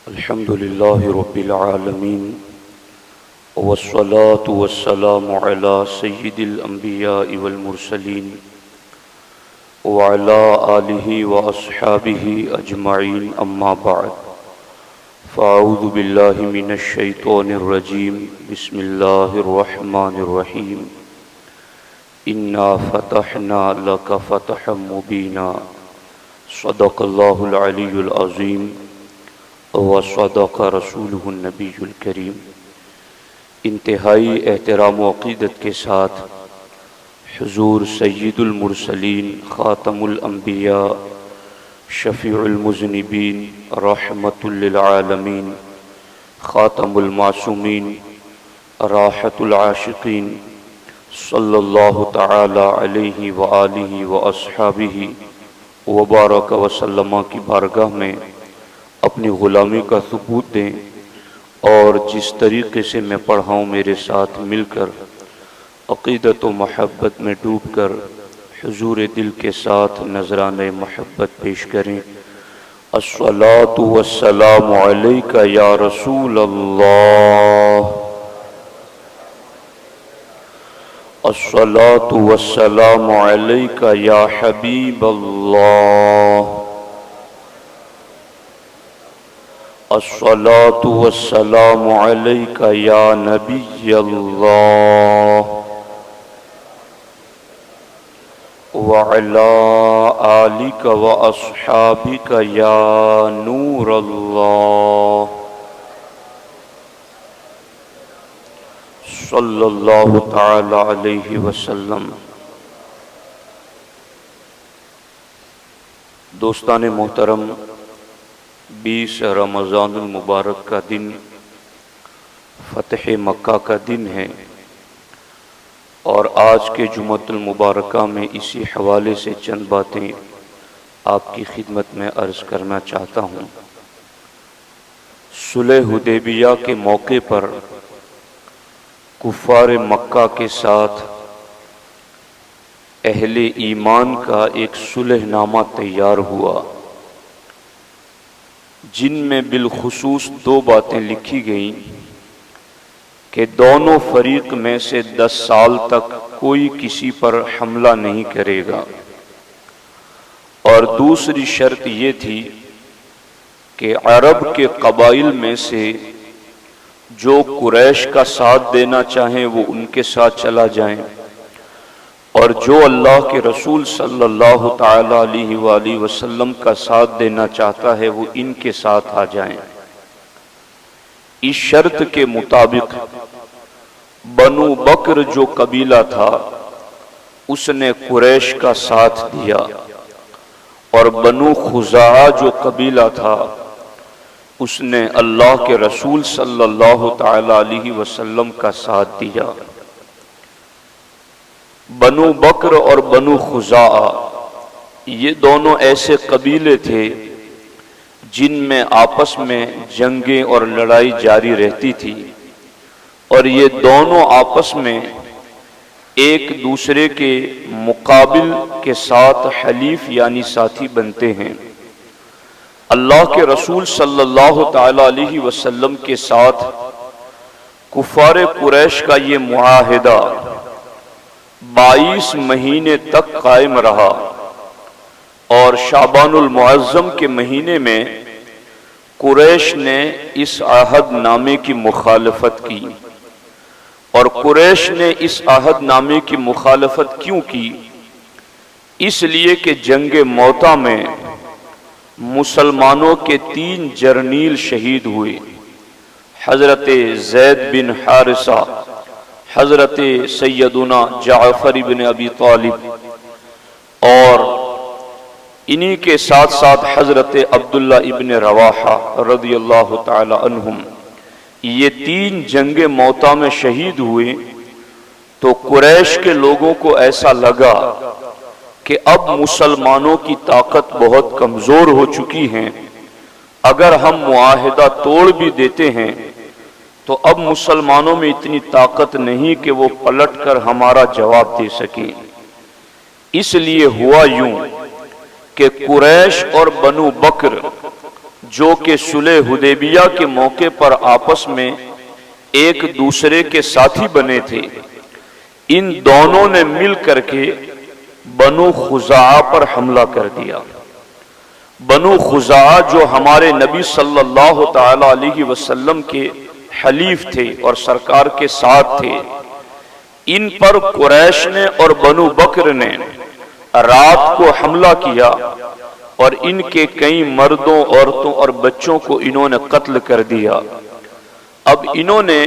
الحمد لله رب العالمين والصلاة والسلام على سيد الأنبياء والمرسلين وعلى آله وأصحابه أجمعين أما بعد فأعوذ بالله من الشيطان الرجيم بسم الله الرحمن الرحيم إنا فتحنا لك فتحا مبينا صدق الله العلي العظيم وصدق رسوله النبی الکریم۔ انتہائی احترام و عقیدت کے ساتھ حضور سید المرسلین خاتم الانبیاء شفیع المذنبین رحمت للعالمین خاتم المعصومین راحت العاشقین صلی اللہ تعالی علیہ وآلہ واصحابہ وبارک وسلم کی بارگاہ میں اپنی غلامی کا ثبوت دیں اور جس طریقے سے میں پڑھا ہوں میرے ساتھ مل کر عقیدت و محبت میں ڈوب کر حضور دل کے ساتھ نذرانہ محبت پیش کریں۔ الصلاۃ والسلام علیک یا رسول اللہ، الصلاۃ والسلام علیک یا حبیب اللہ، الصلاۃ والسلام علیک یا نبی اللہ وعلی آلک واصحابک یا نور اللہ صلی اللہ تعالی علیہ وسلم۔ دوستان محترم، 20 رمضان المبارک کا دن فتح مکہ کا دن ہے، اور آج کے جمعۃ المبارکہ میں اسی حوالے سے چند باتیں آپ کی خدمت میں عرض کرنا چاہتا ہوں۔ صلح حدیبیہ کے موقع پر کفار مکہ کے ساتھ اہل ایمان کا ایک صلح نامہ تیار ہوا، جن میں بالخصوص 2 باتیں لکھی گئیں کہ دونوں فریق میں سے 10 سال تک کوئی کسی پر حملہ نہیں کرے گا، اور دوسری شرط یہ تھی کہ عرب کے قبائل میں سے جو قریش کا ساتھ دینا چاہیں وہ ان کے ساتھ چلا جائیں، اور جو اللہ کے رسول صلی اللہ تعالی علیہ وآلہ وسلم کا ساتھ دینا چاہتا ہے وہ ان کے ساتھ آ جائیں۔ اس شرط کے مطابق بنو بکر جو قبیلہ تھا اس نے قریش کا ساتھ دیا، اور بنو خزاعہ جو قبیلہ تھا اس نے اللہ کے رسول صلی اللہ تعالی علیہ وسلم کا ساتھ دیا۔ بنو بکر اور بنو خزاعہ یہ دونوں ایسے قبیلے تھے جن میں آپس میں جنگیں اور لڑائی جاری رہتی تھی، اور یہ دونوں آپس میں ایک دوسرے کے مقابل کے ساتھ حلیف یعنی ساتھی بنتے ہیں۔ اللہ کے رسول صلی اللہ تعالی علیہ وسلم کے ساتھ کفار قریش کا یہ معاہدہ 22 مہینے تک قائم رہا، اور شعبان المعظم کے مہینے میں قریش نے اس عہد نامے کی مخالفت کی۔ اور قریش نے اس عہد نامے کی مخالفت کیوں کی؟ اس لیے کہ جنگ موطا میں مسلمانوں کے 3 جرنیل شہید ہوئے، حضرت زید بن حارثہ، حضرت سیدنا جعفر بن ابی طالب، اور انہی کے ساتھ ساتھ حضرت عبداللہ ابن رواحہ رضی اللہ تعالی عنہم۔ یہ 3 جنگ موطا میں شہید ہوئے، تو قریش کے لوگوں کو ایسا لگا کہ اب مسلمانوں کی طاقت بہت کمزور ہو چکی ہے، اگر ہم معاہدہ توڑ بھی دیتے ہیں تو اب مسلمانوں میں اتنی طاقت نہیں کہ وہ پلٹ کر ہمارا جواب دے سکیں۔ اس لیے ہوا یوں کہ قریش اور بنو بکر جو کہ صلح حدیبیہ کے موقع پر آپس میں ایک دوسرے کے ساتھی بنے تھے، ان دونوں نے مل کر کے بنو خزاعہ پر حملہ کر دیا۔ بنو خزاعہ جو ہمارے نبی صلی اللہ تعالی علیہ وسلم کے حلیف تھے اور سرکار کے ساتھ تھے، ان پر قریش نے اور بنو بکر نے رات کو حملہ کیا اور ان کے کئی مردوں، عورتوں اور بچوں کو انہوں نے قتل کر دیا۔ اب انہوں نے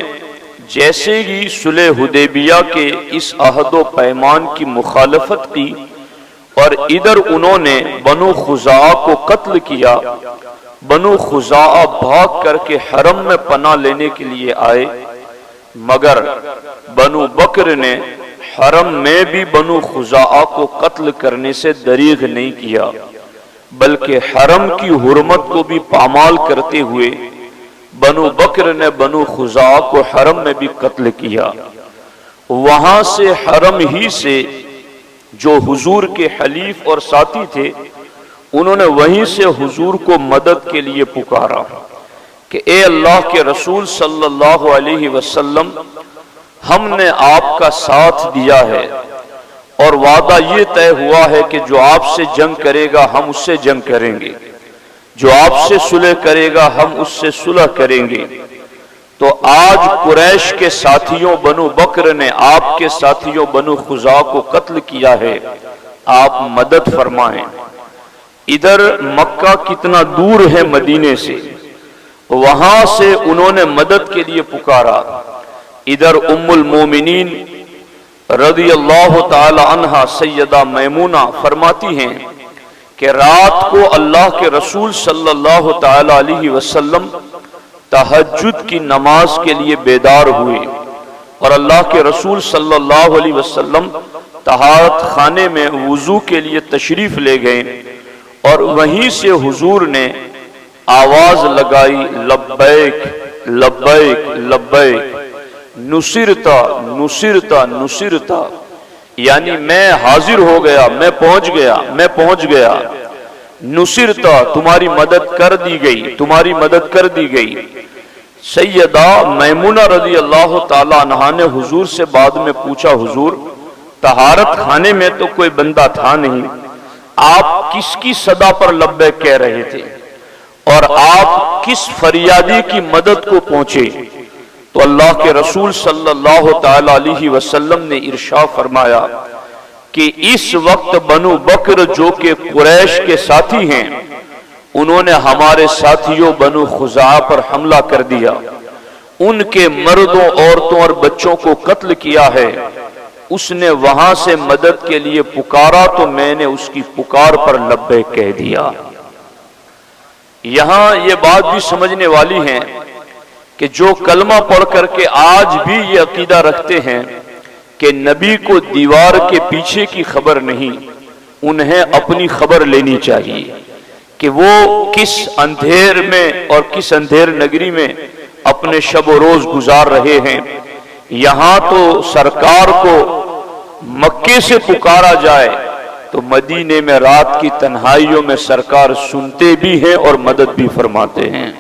جیسے ہی صلح حدیبیہ کے اس عہد و پیمان کی مخالفت کی اور ادھر انہوں نے بنو خزاعہ کو قتل کیا، بنو خزاعہ بھاگ کر کے حرم میں پناہ لینے کے لیے آئے، مگر بنو بکر نے حرم میں بھی بنو خزاعہ کو قتل کرنے سے دریغ نہیں کیا، بلکہ حرم کی حرمت کو بھی پامال کرتے ہوئے بنو بکر نے بنو خزاعہ کو حرم میں بھی قتل کیا۔ وہاں سے حرم ہی سے جو حضور کے حلیف اور ساتھی تھے، انہوں نے وہیں سے حضور کو مدد کے لیے پکارا کہ اے اللہ کے رسول صلی اللہ علیہ وسلم، ہم نے آپ کا ساتھ دیا ہے اور وعدہ یہ طے ہوا ہے کہ جو آپ سے جنگ کرے گا ہم اس سے جنگ کریں گے، جو آپ سے صلح کرے گا ہم اس سے صلح کریں گے۔ تو آج قریش کے ساتھیوں بنو بکر نے آپ کے ساتھیوں بنو خزاعہ کو قتل کیا ہے، آپ مدد فرمائیں۔ ادھر مکہ کتنا دور ہے مدینے سے، وہاں سے انہوں نے مدد کے لیے پکارا۔ ادھر ام المومنین رضی اللہ تعالی عنہا سیدہ میمونہ فرماتی ہیں کہ رات کو اللہ کے رسول صلی اللہ تعالی علیہ وسلم تہجد کی نماز کے لیے بیدار ہوئے اور اللہ کے رسول صلی اللہ علیہ وسلم طہارت خانے میں وضو کے لیے تشریف لے گئے اور وہیں سے حضور نے آواز لگائی، لبیک لبیک لبیک، نصرتا نصرتا نصرتا، یعنی میں حاضر ہو گیا، میں پہنچ گیا، نصرتا تمہاری مدد کر دی گئی، تمہاری مدد کر دی گئی۔ سیدہ میمونہ رضی اللہ تعالی عنہا نے حضور سے بعد میں پوچھا، حضور طہارت خانے میں تو کوئی بندہ تھا نہیں، آپ کس کی صدا پر لبیک کہہ رہے تھے اور آپ کس فریادی کی مدد کو پہنچے؟ تو اللہ کے رسول صلی اللہ تعالی علیہ وسلم نے ارشاد فرمایا کہ اس وقت بنو بکر جو کہ قریش کے ساتھی ہیں، انہوں نے ہمارے ساتھیوں بنو خزاعہ پر حملہ کر دیا، ان کے مردوں، عورتوں اور بچوں کو قتل کیا ہے۔ اس نے وہاں سے مدد کے لیے پکارا تو میں نے اس کی پکار پر لبیک کہہ دیا۔ یہاں یہ بات بھی سمجھنے والی ہے کہ جو کلمہ پڑھ کر کے آج بھی یہ عقیدہ رکھتے ہیں کہ نبی کو دیوار کے پیچھے کی خبر نہیں، انہیں اپنی خبر لینی چاہیے کہ وہ کس اندھیر میں اور کس اندھیر نگری میں اپنے شب و روز گزار رہے ہیں۔ یہاں تو سرکار کو مکے سے پکارا جائے تو مدینے میں رات کی تنہائیوں میں سرکار سنتے بھی ہیں اور مدد بھی فرماتے ہیں۔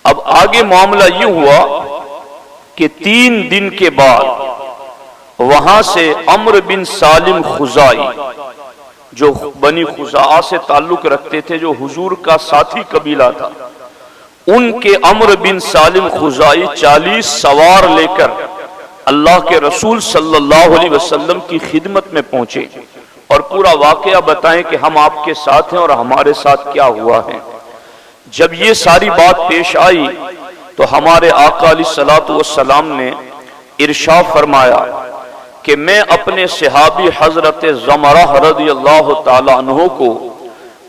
اب آگے معاملہ یہ ہوا کہ 3 دن کے بعد وہاں سے عمرو بن سالم خزائی، جو بنی خزاعہ سے تعلق رکھتے تھے، جو حضور کا ساتھی قبیلہ تھا، ان کے عمرو بن سالم خزائی 40 سوار لے کر اللہ کے رسول صلی اللہ علیہ وسلم کی خدمت میں پہنچے اور پورا واقعہ بتائیں کہ ہم آپ کے ساتھ ہیں اور ہمارے ساتھ کیا ہوا ہے۔ جب یہ ساری بات پیش آئی تو ہمارے آقا علیہ الصلوۃ والسلام نے ارشاد فرمایا کہ میں اپنے صحابی حضرت زمرہ رضی اللہ تعالی عنہ کو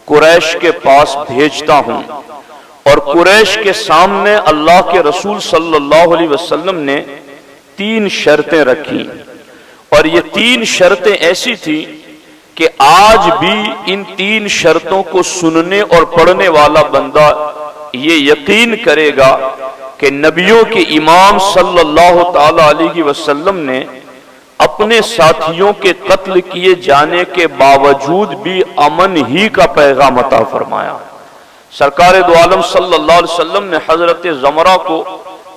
قریش کے پاس بھیجتا ہوں، اور قریش کے سامنے اللہ کے رسول صلی اللہ علیہ وسلم نے 3 شرطیں رکھی، اور یہ 3 شرطیں ایسی تھی کہ آج بھی ان 3 شرطوں کو سننے اور پڑھنے والا بندہ یہ یقین کرے گا کہ نبیوں کے امام صلی اللہ تعالی علیہ وسلم نے اپنے ساتھیوں کے قتل کیے جانے کے باوجود بھی امن ہی کا پیغام عطا فرمایا۔ سرکار دو عالم صلی اللہ علیہ وسلم نے حضرت زمرہ کو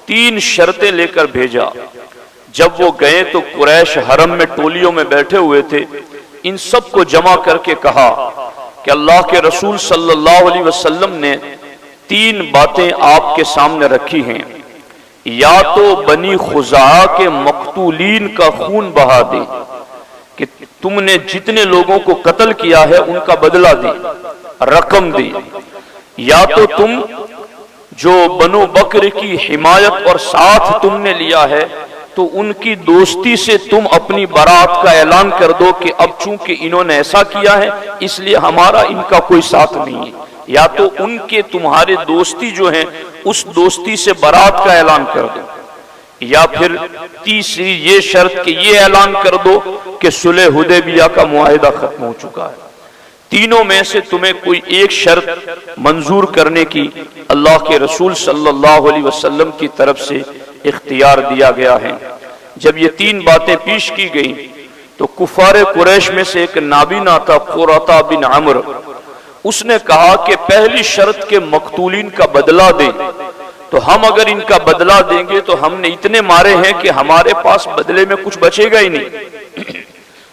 3 شرطیں لے کر بھیجا۔ جب وہ گئے تو قریش حرم میں ٹولیوں میں بیٹھے ہوئے تھے، ان سب کو جمع کر کے کہا کہ اللہ کے رسول صلی اللہ علیہ وسلم نے 3 باتیں آپ کے سامنے رکھی ہیں، یا تو بنی خزاعہ کے مقتولین کا خون بہا دے کہ تم نے جتنے لوگوں کو قتل کیا ہے ان کا بدلہ دے، رقم دے، یا تو تم جو بنو بکر کی حمایت اور ساتھ تم نے لیا ہے تو ان کی دوستی سے تم اپنی برات کا اعلان کر دو کہ اب چونکہ انہوں نے ایسا کیا ہے اس لیے ہمارا ان کا کوئی ساتھ نہیں ہے، یا تو ان کے تمہارے دوستی جو ہیں اس دوستی سے برات کا اعلان کر دو، یا پھر تیسری یہ شرط کہ یہ اعلان کر دو کہ صلح حدیبیہ کا معاہدہ ختم ہو چکا ہے۔ تینوں میں سے تمہیں کوئی ایک شرط منظور کرنے کی اللہ کے رسول صلی اللہ علیہ وسلم کی طرف سے اختیار دیا گیا ہے۔ جب یہ 3 باتیں پیش کی گئیں تو کفار قریش میں سے ایک نابینا تھا، قرۃ بن عمرو، اس نے کہا کہ پہلی شرط کے مقتولین کا بدلہ دیں، تو ہم اگر ان کا بدلہ دیں گے تو ہم نے اتنے مارے ہیں کہ ہمارے پاس بدلے میں کچھ بچے گا ہی نہیں،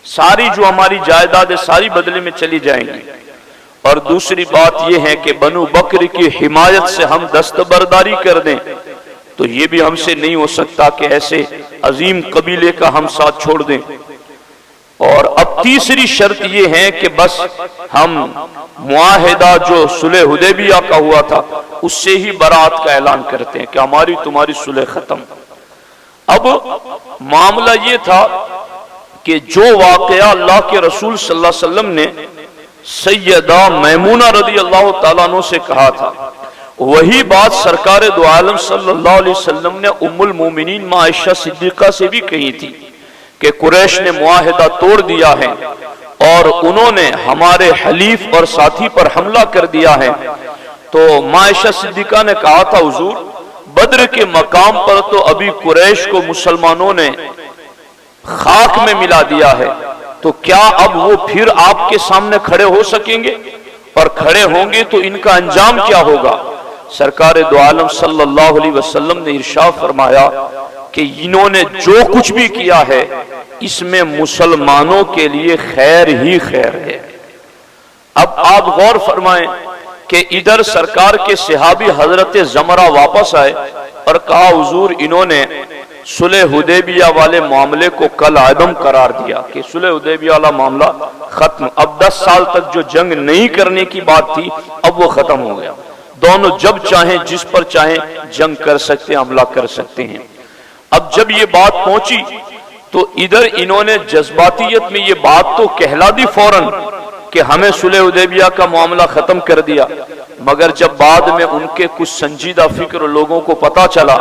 ساری جو ہماری جائیداد ہے ساری بدلے میں چلی جائیں گی۔ اور دوسری بات یہ ہے کہ بنو بکر کی حمایت سے ہم دستبرداری کر دیں تو یہ بھی ہم سے نہیں ہو سکتا کہ ایسے عظیم قبیلے کا ہم ساتھ چھوڑ دیں۔ اور اب تیسری شرط یہ ہے کہ بس ہم معاہدہ جو صلح حدیبیہ کا ہوا تھا اس سے ہی برات کا اعلان کرتے ہیں کہ ہماری تمہاری صلح ختم۔ اب معاملہ یہ تھا کہ جو واقعہ اللہ کے رسول صلی اللہ علیہ وسلم نے سیدہ میمونہ رضی اللہ تعالیٰ عنہ سے کہا تھا، وہی بات سرکار دو عالم صلی اللہ علیہ وسلم نے ام المومنین ماں عائشہ صدیقہ سے بھی کہی تھی کہ قریش نے معاہدہ توڑ دیا ہے اور انہوں نے ہمارے حلیف اور ساتھی پر حملہ کر دیا ہے۔ تو ماں عائشہ صدیقہ نے کہا تھا حضور بدر کے مقام پر تو ابھی قریش کو مسلمانوں نے خاک میں ملا دیا ہے، تو کیا اب وہ پھر آپ کے سامنے کھڑے ہو سکیں گے؟ اور کھڑے ہوں گے تو ان کا انجام کیا ہوگا؟ سرکار دو عالم صلی اللہ علیہ وسلم نے ارشاد فرمایا کہ انہوں نے جو کچھ بھی کیا ہے اس میں مسلمانوں کے لیے خیر ہی خیر ہے۔ اب آپ غور فرمائیں کہ ادھر سرکار کے صحابی حضرت زمرہ واپس آئے اور کہا حضور انہوں نے صلح حدیبیہ والے معاملے کو کل عدم قرار دیا کہ صلح حدیبیہ والا معاملہ ختم، اب 10 سال تک جو جنگ نہیں کرنے کی بات تھی اب وہ ختم ہو گیا، دونوں جب چاہیں جس پر چاہیں جنگ کر سکتے ہیں، حملہ کر سکتے ہیں۔ اب جب یہ بات پہنچی تو ادھر انہوں نے جذباتیت میں یہ بات تو کہلا دی فوراً کہ ہمیں صلح حدیبیہ کا معاملہ ختم کر دیا، مگر جب بعد میں ان کے کچھ سنجیدہ فکر لوگوں کو پتا چلا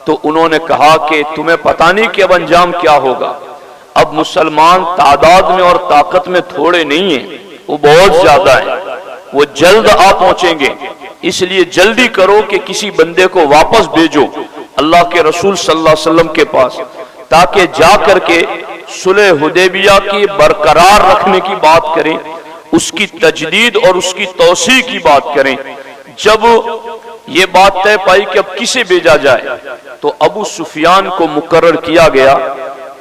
تو انہوں نے کہا کہ تمہیں پتہ نہیں کہ اب انجام کیا ہوگا، اب مسلمان تعداد میں اور طاقت میں تھوڑے نہیں ہیں، وہ بہت زیادہ ہیں، وہ جلد آ پہنچیں گے، اس لیے جلدی کرو کہ کسی بندے کو واپس بھیجو اللہ کے رسول صلی اللہ علیہ وسلم کے پاس تاکہ جا کر کے صلح حدیبیہ کی برقرار رکھنے کی بات کریں، اس کی تجدید اور اس کی توسیع کی بات کریں۔ جب یہ بات طے پائی کہ اب کسے بھیجا جائے تو ابو سفیان کو مقرر کیا گیا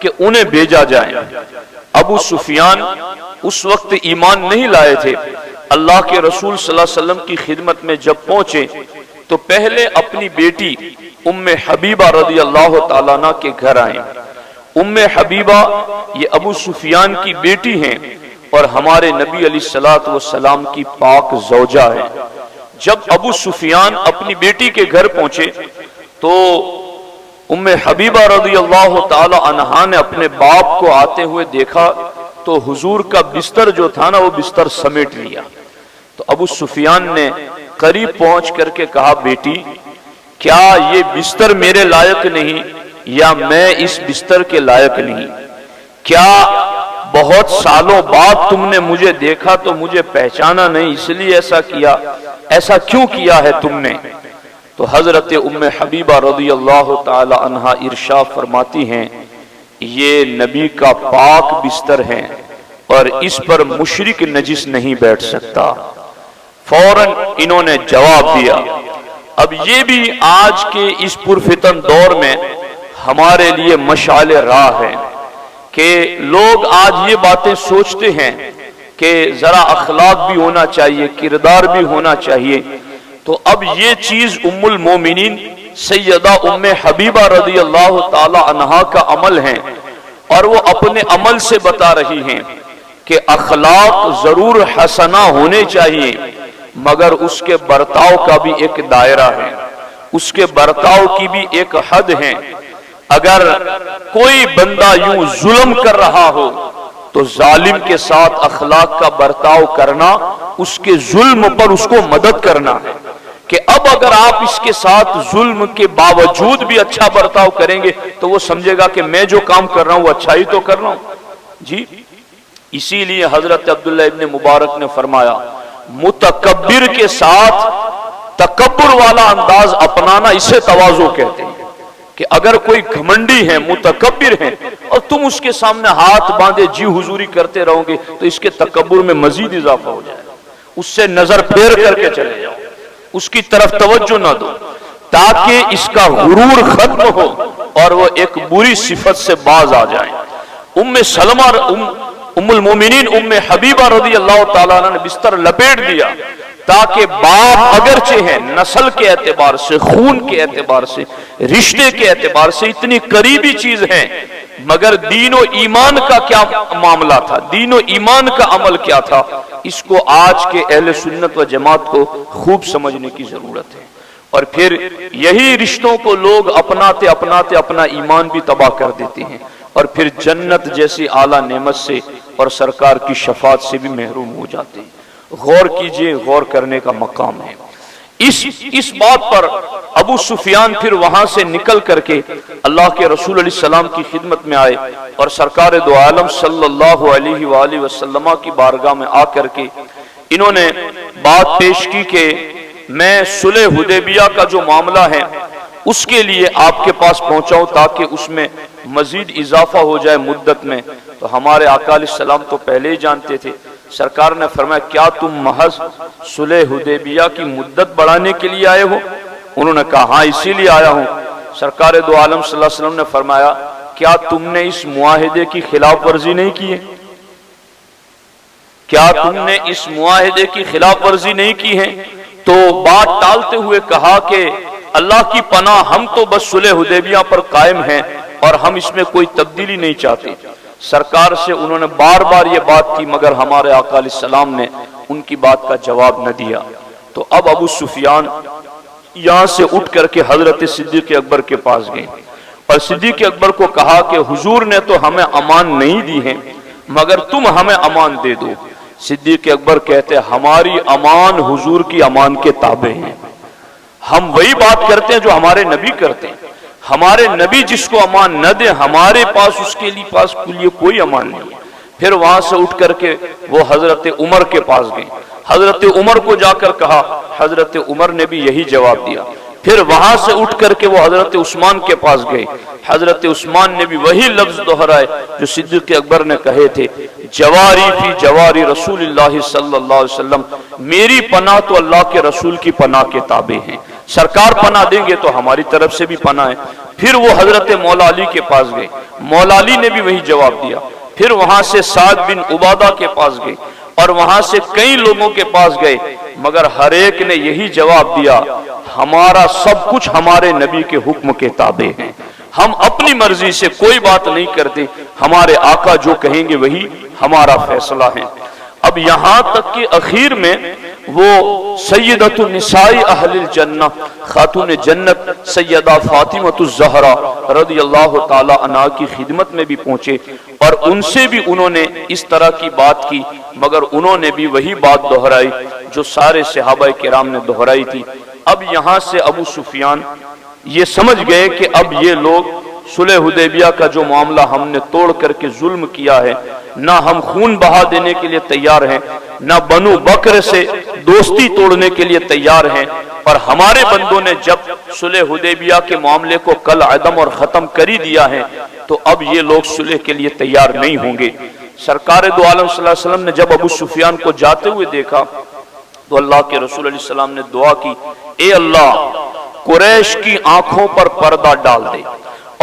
کہ انہیں بھیجا جائے۔ ابو سفیان اس وقت ایمان نہیں لائے تھے، اللہ کے رسول صلی اللہ علیہ وسلم کی خدمت میں جب پہنچے تو پہلے اپنی بیٹی ام حبیبہ رضی اللہ تعالیٰ عنہ کے گھر آئے۔ ام حبیبہ یہ ابو سفیان کی بیٹی ہیں اور ہمارے نبی علیہ الصلوۃ والسلام کی پاک زوجہ ہے۔ جب ابو سفیان اپنی بیٹی کے گھر پہنچے تو ام حبیبہ رضی اللہ تعالی عنہا نے اپنے باپ کو آتے ہوئے دیکھا تو حضور کا بستر جو تھا نا وہ بستر سمیٹ لیا۔ تو ابو سفیان نے قریب پہنچ کر کے کہا بیٹی کیا یہ بستر میرے لائق نہیں یا میں اس بستر کے لائق نہیں؟ کیا بہت سالوں بعد تم نے مجھے دیکھا تو مجھے پہچانا نہیں اس لیے ایسا کیا؟ ایسا کیوں کیا ہے تم نے؟ تو حضرت ام حبیبہ رضی اللہ تعالی عنہا ارشاد فرماتی ہیں یہ نبی کا پاک بستر ہے اور اس پر مشرک نجس نہیں بیٹھ سکتا۔ فوراً انہوں نے جواب دیا۔ اب یہ بھی آج کے اس پرفتن دور میں ہمارے لیے مشعل راہ ہے کہ لوگ آج یہ باتیں سوچتے ہیں کہ ذرا اخلاق بھی ہونا چاہیے، کردار بھی ہونا چاہیے۔ تو اب یہ چیز ام المومنین سیدہ ام حبیبہ رضی اللہ تعالی عنہا کا عمل ہے، اور وہ اپنے عمل سے بتا رہی ہیں کہ اخلاق ضرور حسنہ ہونے چاہیے، مگر اس کے برتاؤ کا بھی ایک دائرہ ہے، اس کے برتاؤ کی بھی ایک حد ہے۔ اگر کوئی بندہ یوں ظلم کر رہا ہو تو ظالم کے ساتھ اخلاق کا برتاؤ کرنا اس کے ظلم پر اس کو مدد کرنا ہے، کہ اب اگر آپ اس کے ساتھ ظلم کے باوجود بھی اچھا برتاؤ کریں گے تو وہ سمجھے گا کہ میں جو کام کر رہا ہوں وہ اچھا ہی تو کر رہا ہوں جی۔ اسی لیے حضرت عبداللہ ابن مبارک نے فرمایا متکبر کے ساتھ تکبر والا انداز اپنانا اسے تواضع کہتے ہیں، کہ اگر کوئی گھمنڈی ہے، متکبر ہے، اور تم اس کے سامنے ہاتھ باندھے جی حضوری کرتے رہو گے تو اس کے تکبر میں مزید اضافہ ہو جائے، اس سے نظر پھیر کر کے چلے جاؤ، اس کی طرف توجہ نہ دو، تاکہ اس کا غرور ختم ہو اور وہ ایک بری صفت سے باز آ جائیں۔ ام سلمہ ام المومنین ام حبیبہ رضی اللہ تعالیٰ عنہ نے بستر لپیٹ دیا تاکہ باپ اگرچہ ہے، نسل کے اعتبار سے، خون کے اعتبار سے، رشتے کے اعتبار سے اتنی قریبی چیز ہے، مگر دین و ایمان کا کیا معاملہ تھا، دین و ایمان کا عمل کیا تھا، اس کو آج کے اہل سنت و جماعت کو خوب سمجھنے کی ضرورت ہے۔ اور پھر یہی رشتوں کو لوگ اپناتے اپناتے اپنا ایمان بھی تباہ کر دیتے ہیں، اور پھر جنت جیسی اعلیٰ نعمت سے اور سرکار کی شفاعت سے بھی محروم ہو جاتے ہیں۔ غور کیجئے، غور کرنے کا مقام ہے۔ اس بات پر ابو سفیان پھر وہاں سے نکل کر کے اللہ کے رسول علیہ السلام کی خدمت میں آئے اور سرکار دو عالم صلی اللہ علیہ وآلہ وسلم کی بارگاہ میں آ کر کے انہوں نے بات پیش کی کہ میں صلح حدیبیہ کا جو معاملہ ہے اس کے لیے آپ کے پاس پہنچاؤں تاکہ اس میں مزید اضافہ ہو جائے مدت میں۔ تو ہمارے آقا علیہ السلام تو پہلے ہی جانتے تھے۔ سرکار نے فرمایا کیا تم محض صلح حدیبیہ کی مدت بڑھانے کے لیے آئے ہو؟ انہوں نے کہا ہاں اسی لیے آیا ہوں۔ سرکار دو عالم صلی اللہ علیہ وسلم نے فرمایا کیا تم نے اس معاہدے کی خلاف ورزی نہیں کی ہے؟ کیا تم نے اس معاہدے کی خلاف ورزی نہیں کی ہے؟ تو بات ٹالتے ہوئے کہا کہ اللہ کی پناہ ہم تو بس صلح حدیبیہ پر قائم ہیں اور ہم اس میں کوئی تبدیلی نہیں چاہتے۔ سرکار سے انہوں نے بار بار یہ بات کی مگر ہمارے آقا علیہ السلام نے ان کی بات کا جواب نہ دیا۔ تو اب ابو سفیان یہاں سے اٹھ کر کے حضرت صدیق اکبر کے پاس گئے اور صدیق اکبر کو کہا کہ حضور نے تو ہمیں امان نہیں دی ہے مگر تم ہمیں امان دے دو۔ صدیق اکبر کہتے ہماری امان حضور کی امان کے تابع ہیں، ہم وہی بات کرتے ہیں جو ہمارے نبی کرتے ہیں، ہمارے نبی جس کو امان نہ دے ہمارے پاس اس کے لیے کوئی امان نہیں ہے۔ پھر وہاں سے اٹھ کر کے وہ حضرت عمر کے پاس گئے، حضرت عمر کو جا کر کہا، حضرت عمر نے بھی یہی جواب دیا۔ پھر وہاں سے اٹھ کر کے وہ حضرت عثمان کے پاس گئے، حضرت عثمان نے بھی وہی لفظ دہرائے جو صدیق اکبر نے کہے تھے، جواری فی جواری رسول اللہ صلی اللہ علیہ وسلم، میری پناہ تو اللہ کے رسول کی پناہ کے تابع ہیں، سرکار پناہ دیں گے تو ہماری طرف سے بھی پناہ ہے۔ پھر وہ حضرت مولا علی کے پاس گئے، مولا علی نے بھی وہی جواب دیا۔ پھر وہاں سے سعد بن عبادہ کے پاس گئے اور وہاں سے کئی لوگوں کے پاس گئے مگر ہر ایک نے یہی جواب دیا، ہمارا سب کچھ ہمارے نبی کے حکم کے تابع ہے، ہم اپنی مرضی سے کوئی بات نہیں کرتے، ہمارے آقا جو کہیں گے وہی ہمارا فیصلہ ہے۔ اب یہاں تک کہ اخیر میں وہ سیدۃ النساء اہل الجنہ، خاتون جنت سیدہ فاطمہ الزہرا رضی اللہ تعالی عنہا کی خدمت میں بھی پہنچے اور ان سے بھی انہوں نے اس طرح کی بات کی مگر انہوں نے بھی وہی بات دہرائی جو سارے صحابہ کرام نے دہرائی تھی۔ اب یہاں سے ابو سفیان یہ سمجھ گئے کہ اب یہ لوگ صلح حدیبیہ کا جو معاملہ ہم نے توڑ کر کے ظلم کیا ہے، نہ ہم خون بہا دینے کے لیے تیار ہیں، نہ بنو بکر سے دوستی توڑنے کے لیے تیار ہیں، اور ہمارے بندوں نے جب صلح حدیبیہ کے معاملے کو کل عدم اور ختم کر ہی دیا ہے تو اب یہ لوگ صلح کے لیے تیار نہیں ہوں گے۔ سرکار دو عالم صلی اللہ علیہ وسلم نے جب ابو سفیان کو جاتے ہوئے دیکھا تو اللہ کے رسول علیہ السلام نے دعا کی، اے اللہ قریش کی آنکھوں پر پردہ ڈال دے،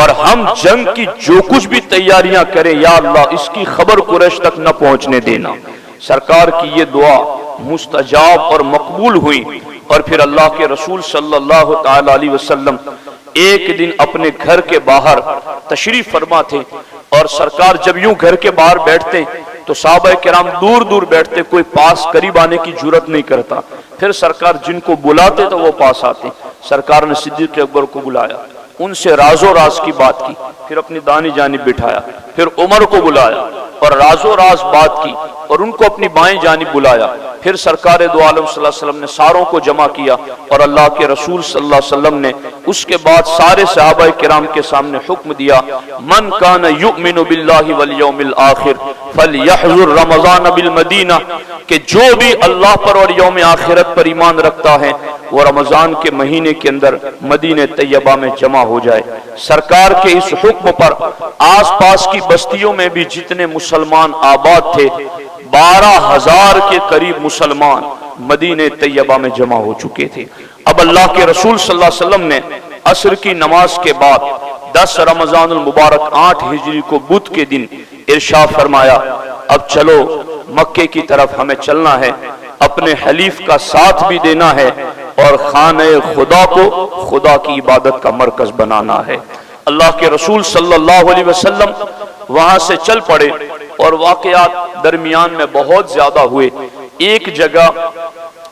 اور ہم جنگ کی جو کچھ بھی تیاریاں کریں یا اللہ اس کی خبر قریش تک نہ پہنچنے دینا۔ سرکار کی یہ دعا مستجاب اور مقبول ہوئی، اور پھر اللہ کے رسول صلی اللہ تعالی علیہ وسلم ایک دن اپنے گھر کے باہر تشریف فرما تھے، اور سرکار جب یوں گھر کے باہر بیٹھتے تو صحابہ کرام دور دور بیٹھتے، کوئی پاس قریب آنے کی جرت نہیں کرتا۔ پھر سرکار جن کو بلاتے تو وہ پاس آتے۔ سرکار نے صدیق اکبر کو بلایا، ان سے راز و راز کی بات کی، پھر اپنی دانی جانب بٹھایا، پھر عمر کو بلایا اور راز و راز بات کی اور ان کو اپنی بائیں جانب بلایا، پھر سرکار دو عالم صلی اللہ علیہ وسلم نے ساروں کو جمع کیا، اور اللہ کے رسول صلی اللہ علیہ وسلم نے اس کے بعد سارے صحابہ کرام کے سامنے حکم دیا، من کان یؤمن باللہ والیوم الآخر فلیحضر رمضان بالمدینہ، کہ جو بھی اللہ پر اور یوم آخرت پر ایمان رکھتا ہے وہ رمضان کے مہینے کے اندر مدینہ طیبہ میں جمع ہو جائے۔ سرکار کے اس حکم پر آس پاس کی بستیوں میں بھی جتنے مسلمان آباد تھے 12,000 کے قریب مسلمان مدینہ طیبہ میں جمع ہو چکے تھے۔ اب اللہ کے رسول صلی اللہ علیہ وسلم نے عصر کی نماز کے بعد 10 رمضان المبارک 8 ہجری کو بدھ کے دن ارشاد فرمایا، اب چلو مکے کی طرف ہمیں چلنا ہے، اپنے حلیف کا ساتھ بھی دینا ہے اور خانہ خدا کو خدا کی عبادت کا مرکز بنانا ہے۔ اللہ کے رسول صلی اللہ علیہ وسلم وہاں سے چل پڑے، اور واقعات درمیان میں بہت زیادہ ہوئے۔ ایک جگہ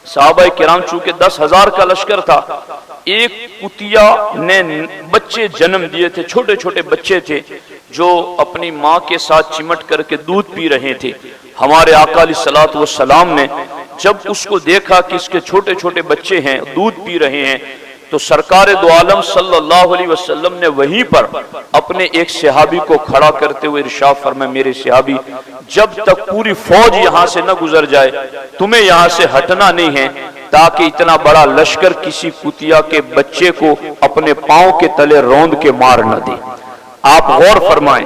صحابہ کرام چونکہ 10,000 کا لشکر تھا، ایک کتیا نے بچے جنم دیے تھے، چھوٹے چھوٹے بچے تھے جو اپنی ماں کے ساتھ چمٹ کر کے دودھ پی رہے تھے۔ ہمارے آقا علیہ الصلوۃ والسلام نے جب اس کو دیکھا کہ اس کے چھوٹے چھوٹے بچے ہیں دودھ پی رہے ہیں، تو سرکار دو عالم صلی اللہ علیہ وسلم نے وہیں پر اپنے ایک صحابی کو کھڑا کرتے ہوئے ارشاد فرمایا، میرے صحابی جب تک پوری فوج یہاں سے نہ گزر جائے تمہیں یہاں سے ہٹنا نہیں ہے، تاکہ اتنا بڑا لشکر کسی کتیا کے بچے کو اپنے پاؤں کے تلے روند کے مار نہ دے۔ آپ غور فرمائیں،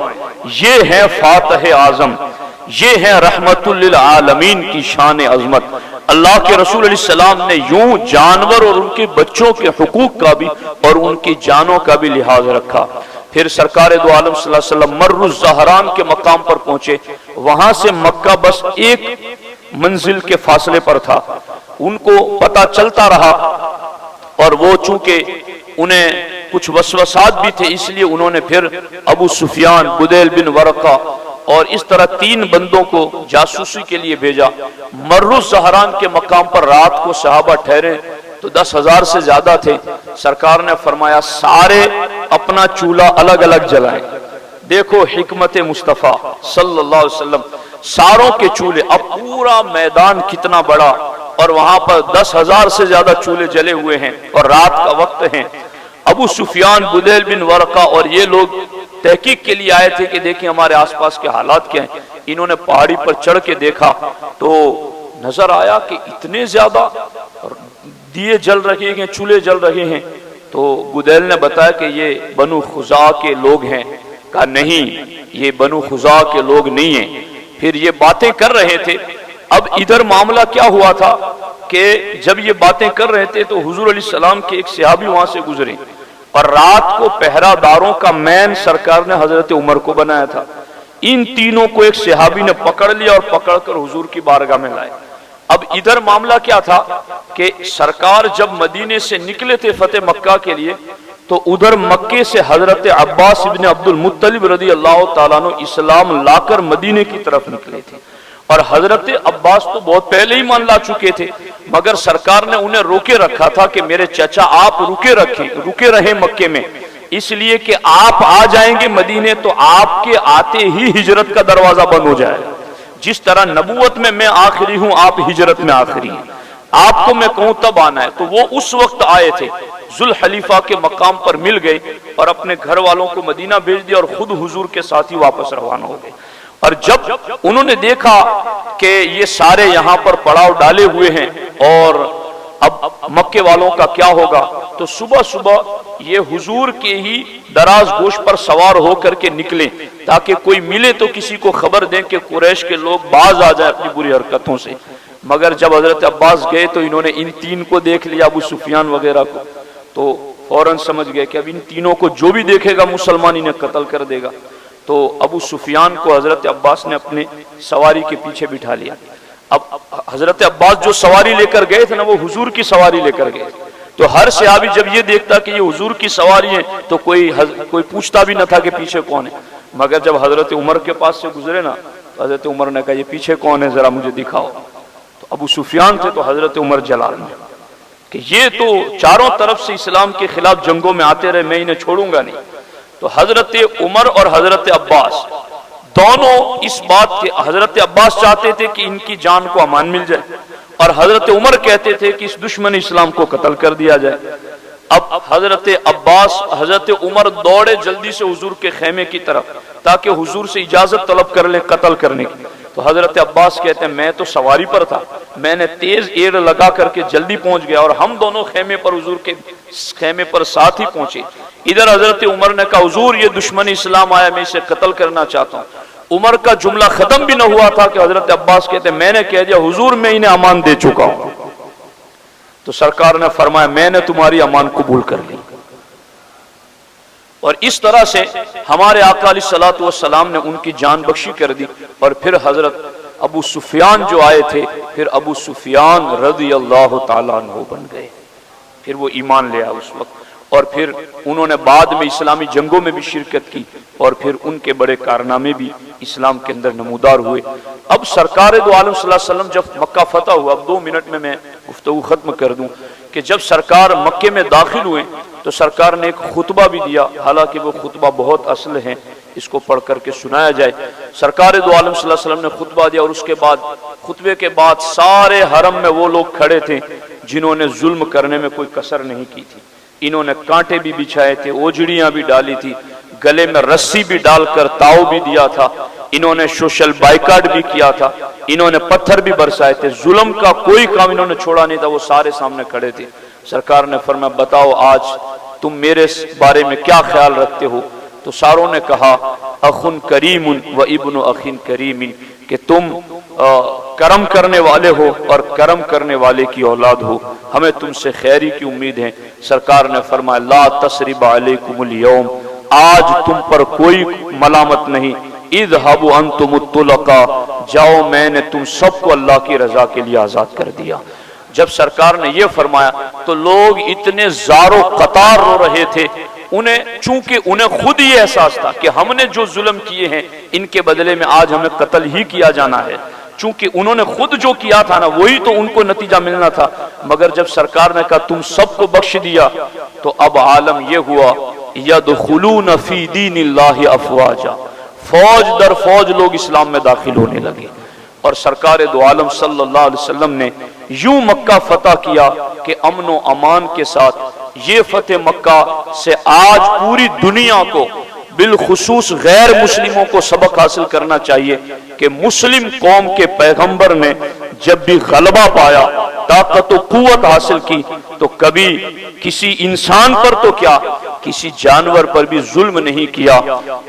یہ ہے فاتح اعظم، یہ ہے رحمت للعالمین کی شان عظمت۔ اللہ کے رسول علیہ السلام نے یوں جانور اور ان کے بچوں کے حقوق کا بھی اور ان کی جانوں کا بھی لحاظ رکھا۔ پھر سرکار دو عالم صلی اللہ علیہ وسلم مر الزہران کے مقام پر پہنچے، وہاں سے مکہ بس ایک منزل کے فاصلے پر تھا۔ ان کو پتہ چلتا رہا، اور وہ چونکہ انہیں کچھ وسوسات بھی تھے، اس لیے انہوں نے پھر ابو سفیان، بدیل بن ورقہ اور اس طرح 3 بندوں کو جاسوسی کے لیے بھیجا۔ مر الزہران کے مقام پر رات کو صحابہ ٹھہرے تو 10,000 سے زیادہ تھے۔ سرکار نے فرمایا سارے اپنا چولہا الگ الگ جلائیں۔ دیکھو حکمت مصطفیٰ صلی اللہ علیہ وسلم، ساروں کے چولہے، اب پورا میدان کتنا بڑا، اور وہاں پر 10,000 سے زیادہ چولہے جلے ہوئے ہیں اور رات کا وقت ہے۔ ابو سفیان، بدیل بن ورقہ اور یہ لوگ تحقیق کے لیے آئے تھے کہ دیکھیں ہمارے آس پاس کے حالات کیا ہیں۔ انہوں نے پہاڑی پر چڑھ کے دیکھا تو نظر آیا کہ اتنے زیادہ دیے جل رہے ہیں، چولہے جل رہے ہیں۔ تو بدیل نے بتایا کہ یہ بنو خزاع کے لوگ ہیں۔ کہا نہیں، یہ بنو خزاع کے لوگ نہیں ہیں۔ پھر یہ باتیں کر رہے تھے۔ اب ادھر معاملہ کیا ہوا تھا کہ جب یہ باتیں کر رہے تھے تو حضور علیہ السلام کے ایک صحابی وہاں سے گزرے، اور رات کو پہرہ داروں کا مین سرکار نے حضرت عمر کو بنایا تھا۔ ان تینوں کو ایک صحابی نے پکڑ لیا اور پکڑ کر حضور کی بارگاہ میں لائے۔ اب ادھر معاملہ کیا تھا کہ سرکار جب مدینے سے نکلے تھے فتح مکہ کے لیے، تو ادھر مکے سے حضرت عباس ابن عبد المطلب رضی اللہ تعالیٰ عنہ اسلام لا کر مدینے کی طرف نکلے تھے، اور حضرت عباس تو بہت پہلے ہی مان لا چکے تھے، مگر سرکار نے انہیں روکے رکھا تھا کہ میرے چچا آپ رکے رہیں مکے میں، اس لیے کہ آپ آ جائیں گے مدینے تو آپ کے آتے ہی ہجرت کا دروازہ بند ہو جائے گا۔ جس طرح نبوت میں آخری ہوں، آپ ہجرت میں آخری ہیں، آپ کو میں کہوں تب آنا ہے۔ تو وہ اس وقت آئے تھے، ذوالحلیفہ کے مقام پر مل گئے اور اپنے گھر والوں کو مدینہ بھیج دیا، اور خود حضور کے ساتھ ہی واپس روانہ ہو گئے۔ اور جب انہوں نے دیکھا کہ یہ سارے یہاں پر پڑاؤ ڈالے ہوئے ہیں اور اب مکے والوں کا کیا ہوگا، تو صبح صبح یہ حضور کے ہی دراز گوش پر سوار ہو کر کے نکلے تاکہ کوئی ملے تو کسی کو خبر دیں کہ قریش کے لوگ باز آ جائیں اپنی بری حرکتوں سے۔ مگر جب حضرت عباس گئے تو انہوں نے ان تین کو دیکھ لیا، ابو سفیان وغیرہ کو، تو فوراً سمجھ گئے کہ اب ان تینوں کو جو بھی دیکھے گا مسلمان انہیں قتل کر دے گا۔ تو ابو سفیان کو حضرت عباس نے اپنے سواری کے پیچھے بٹھا لیا۔ اب حضرت عباس جو سواری لے کر گئے تھے نا، وہ حضور کی سواری لے کر گئے، تو ہر صحابی جب یہ دیکھتا کہ یہ حضور کی سواری ہے تو کوئی پوچھتا بھی نہ تھا کہ پیچھے کون ہے۔ مگر جب حضرت عمر کے پاس سے گزرے نا، تو حضرت عمر نے کہا یہ پیچھے کون ہے ذرا مجھے دکھاؤ۔ تو ابو سفیان تھے تو حضرت عمر جلال میں کہ یہ تو چاروں طرف سے اسلام کے خلاف جنگوں میں آتے رہے، میں انہیں چھوڑوں گا نہیں۔ تو حضرت عمر اور حضرت عباس دونوں اس بات کے، حضرت عباس چاہتے تھے کہ ان کی جان کو امان مل جائے، اور حضرت عمر کہتے تھے کہ اس دشمن اسلام کو قتل کر دیا جائے۔ اب حضرت عباس، حضرت عمر دوڑے جلدی سے حضور کے خیمے کی طرف تاکہ حضور سے اجازت طلب کر لیں قتل کرنے کی۔ تو حضرت عباس کہتے ہیں میں تو سواری پر تھا، میں نے تیز ایڑ لگا کر کے جلدی پہنچ گیا، اور ہم دونوں خیمے پر، حضور کے خیمے پر ساتھ ہی پہنچے۔ ادھر حضرت عمر نے کہا حضور یہ دشمن اسلام آیا، میں اسے قتل کرنا چاہتا ہوں۔ عمر کا جملہ ختم بھی نہ ہوا تھا کہ حضرت عباس کہتے ہیں میں نے کہہ دیا حضور میں انہیں امان دے چکا ہوں۔ تو سرکار نے فرمایا میں نے تمہاری امان قبول کر لی۔ اور اس طرح سے ہمارے آقا علیہ الصلوۃ والسلام نے ان کی جان بخشی کر دی۔ اور پھر حضرت ابو سفیان جو آئے تھے، پھر ابو سفیان رضی اللہ تعالیٰ عنہ بن گئے، پھر وہ ایمان لے آئے اس وقت، اور پھر انہوں نے بعد میں اسلامی جنگوں میں بھی شرکت کی، اور پھر ان کے بڑے کارنامے بھی اسلام کے اندر نمودار ہوئے۔ اب سرکار دو عالم صلی اللہ علیہ وسلم جب مکہ فتح ہوا، اب 2 منٹ میں گفتگو ختم کر دوں کہ جب سرکار مکے میں داخل ہوئے تو سرکار نے ایک خطبہ بھی دیا، حالانکہ وہ خطبہ بہت اصل ہے، اس کو پڑھ کر کے سنایا جائے۔ سرکار دو عالم صلی اللہ علیہ وسلم نے خطبہ دیا، اور اس کے بعد خطبے کے بعد سارے حرم میں وہ لوگ کھڑے تھے جنہوں نے ظلم کرنے میں کوئی کسر نہیں کی تھی۔ انہوں نے کانٹے بھی بچھائے تھے، اوجڑیاں بھی ڈالی تھی، گلے میں رسی بھی ڈال کر تاؤ بھی دیا تھا، انہوں نے سوشل بائیکاٹ بھی کیا تھا، انہوں نے پتھر بھی برسائے تھے، ظلم کا کوئی کام انہوں نے چھوڑا نہیں تھا، وہ سارے سامنے کھڑے تھے۔ سرکار نے فرمایا بتاؤ آج تم میرے بارے میں کیا خیال رکھتے ہو؟ تو ساروں نے کہا اخن کریم و ابن اخن کریم، کہ تم کرم کرنے والے ہو اور کرم کرنے والے کی اولاد ہو، ہمیں تم سے خیری کی امید ہے۔ سرکار نے فرمایا لا تثریب علیکم اليوم، آج تم پر کوئی ملامت نہیں، اذهبوا انتم الطلقاء، جاؤ میں نے تم سب کو اللہ کی رضا کے لیے آزاد کر دیا۔ جب سرکار نے یہ فرمایا تو لوگ اتنے زار و قطار رو رہے تھے، چونکہ انہیں خود یہ احساس تھا کہ ہم نے جو ظلم کیے ہیں ان کے بدلے میں آج ہمیں قتل ہی کیا جانا ہے، چونکہ انہوں نے خود جو کیا تھا نا وہی تو ان کو نتیجہ ملنا تھا۔ مگر جب سرکار نے کہا تم سب کو بخش دیا تو اب عالم یہ ہوا یدخلون فی دین اللہ افواجا، فوج در فوج لوگ اسلام میں داخل ہونے لگے۔ اور سرکار دو عالم صلی اللہ علیہ وسلم نے یوں مکہ فتح کیا کہ امن و امان کے ساتھ۔ یہ فتح مکہ سے آج پوری دنیا کو بالخصوص غیر مسلموں کو سبق حاصل کرنا چاہیے کہ مسلم قوم کے پیغمبر نے جب بھی غلبہ پایا، طاقت و قوت حاصل کی، تو کبھی کسی انسان پر تو کیا کسی جانور پر بھی ظلم نہیں کیا۔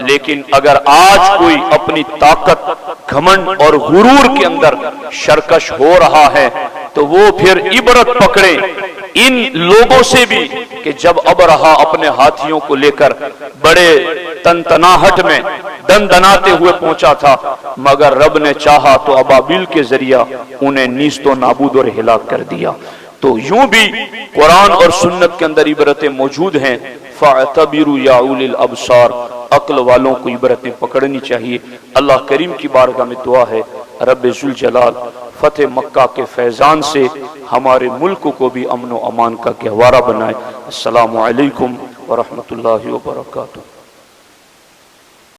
لیکن اگر آج کوئی اپنی طاقت، گھمنڈ اور غرور کے اندر شرکش ہو رہا ہے تو وہ پھر عبرت پکڑے ان لوگوں سے بھی کہ جب ابرہا اپنے ہاتھیوں کو لے کر بڑے تنتناہٹ میں دندناتے ہوئے پہنچا تھا، مگر رب نے چاہا تو ابابیل کے ذریعہ انہیں نیست و نابود اور ہلاک کر دیا۔ تو یوں بھی قرآن اور سنت کے اندر عبرتیں موجود ہیں۔ فَاعْتَبِرُوا يَا أُولِي الْأَبْصَارِ، عقل والوں کو عبرتیں پکڑنی چاہیے۔ اللہ کریم کی بارگاہ میں دعا ہے رب ذوالجلال فتح مکہ کے فیضان سے ہمارے ملک کو بھی امن و امان کا گہوارہ بنائے۔ السلام علیکم ورحمۃ اللہ وبرکاتہ۔